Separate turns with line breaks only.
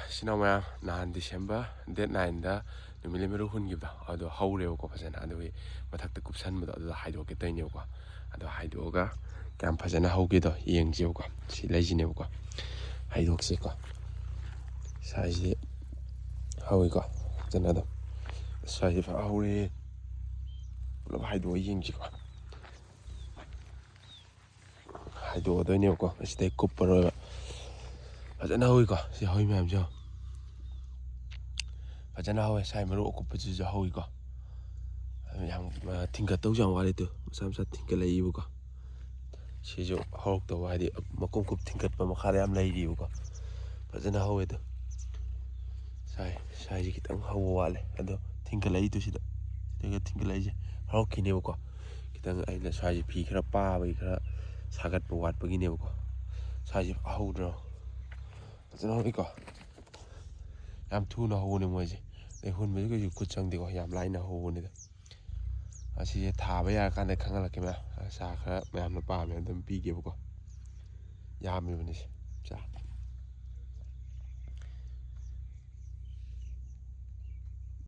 ꯁꯤꯅ ꯃꯌꯥꯝ ꯅꯍꯥꯟ December date 9ꯗ ꯅꯨꯃꯤꯠ ꯃꯔꯨ ꯍꯨꯟꯈꯤꯕꯗꯣ ꯑꯗꯣ ꯍꯧꯔꯦꯕꯀꯣ ꯐꯖꯅ ꯑꯗꯨꯒꯤ ꯃꯊꯛꯇ ꯀꯨꯞꯁꯟꯕꯗꯣ ꯑꯗꯨꯗ ꯍꯥꯏꯗꯣꯛꯀꯦ ꯇꯧꯅꯦꯕꯀꯣ ꯑꯗꯣ ꯍꯥꯏꯗꯣꯛꯑꯒ ꯀꯌꯥꯝ ꯐꯖꯅ ꯍꯧꯒꯦꯗꯣ ꯌꯦꯡꯁꯦꯕꯀꯣ ꯁꯤ ꯂꯩꯁꯤꯅꯦꯕꯀꯣ ꯍꯥꯏꯗꯣꯛꯁꯤꯀꯣ ꯁ꯭ꯋꯥꯏꯁꯤꯗꯤ ꯍꯧꯋꯤꯀꯣ ꯐꯖꯅ ꯑꯗꯨꯝ ꯁ꯭ꯋꯥꯏꯁꯤ ꯐꯖꯅ ꯍꯧꯔꯦ ꯄꯨꯂꯞ ꯍꯥꯏꯗꯣꯛꯑ ꯌꯦꯡꯁꯤꯀꯣ ꯍꯥꯏꯗꯣꯛꯑꯗꯣꯏꯅꯦꯕꯀꯣ ꯑꯁꯤꯗꯩ ꯀꯨꯞꯄꯔꯣꯏꯕ ꯐꯖꯅ ꯍꯧꯋꯤꯀꯣ ꯁꯤ ꯍꯧꯋꯤ ꯃꯌꯥꯝꯁꯦ ꯐꯖꯅ ꯍꯧꯋꯦ ꯁꯥꯏ ꯃꯔꯨ ꯑꯀꯨꯞꯄꯁꯤꯁꯨ ꯍꯧꯋꯤꯀꯣ ꯌꯥꯝ ꯊꯤꯡꯒꯠꯇꯧꯁꯨ ꯌꯥꯝ ꯋꯥꯠꯂꯤ ꯇꯨ ꯃꯆꯥ ꯃꯆꯥ ꯊꯤꯡꯒꯠꯂꯛꯏꯕꯀꯣ ꯁꯤꯁꯨ ꯍꯧꯔꯛꯇꯧꯕ ꯍꯥꯏꯗꯤ ꯃꯀꯨꯞ ꯃꯀꯨꯞ ꯊꯤꯡꯒꯠꯄ ꯃꯈꯥꯗ ꯌꯥꯝ ꯂꯩꯔꯤꯕꯀꯣ ꯐꯖꯅ ꯍꯧꯋꯦ ꯁꯥꯏꯁꯤ ꯈꯤꯇꯪ ꯍꯧꯕ ꯋꯥꯠꯂꯦ ꯑꯗꯣ ꯊꯤꯡꯒꯠꯂꯛꯏꯗꯨ ꯁꯤꯗꯒ ꯊꯤꯡꯒꯠꯂꯛꯏꯁꯦ ꯍꯧꯔꯛꯈꯤꯅꯦꯕꯀꯣ ꯈꯤꯇꯪ ꯑꯩꯅ ꯁ꯭ꯋꯥꯏꯁꯤ ꯐꯤ ꯈꯔ ꯄꯥꯕꯒꯤ ꯈꯔ ꯁꯥꯒꯠꯄ ꯋꯥꯠꯄꯒꯤꯅꯦꯕꯀꯣ ꯁ꯭ꯋꯥꯏꯁꯤ ꯍꯧꯗ꯭ꯔꯣ ꯐꯖꯅ ꯍꯧꯋꯤꯀꯣ ꯌꯥꯝ ꯊꯨꯅ ꯍꯧꯕꯅꯦ ꯃꯣꯏꯁꯦ ꯑꯗꯩ ꯍꯨꯟꯕꯁꯨ ꯀꯩꯁꯨ ꯈꯨꯠ ꯆꯪꯗꯦꯀꯣ ꯌꯥꯝ ꯂꯥꯏꯅ ꯍꯧꯕꯅꯤꯗ ꯑꯁꯤꯁꯦ ꯊꯥꯕ ꯌꯥꯔꯀꯥꯟꯗ ꯈꯪꯍꯜꯂꯛꯀꯦ ꯃꯌꯥꯝ ꯆꯥ ꯈꯔ ꯃꯌꯥꯝꯅ ꯄꯥꯝꯃꯦ ꯑꯗꯨꯝ ꯄꯤꯒꯦꯕꯀꯣ ꯌꯥꯝꯃꯤꯕꯅꯤ ꯆꯥ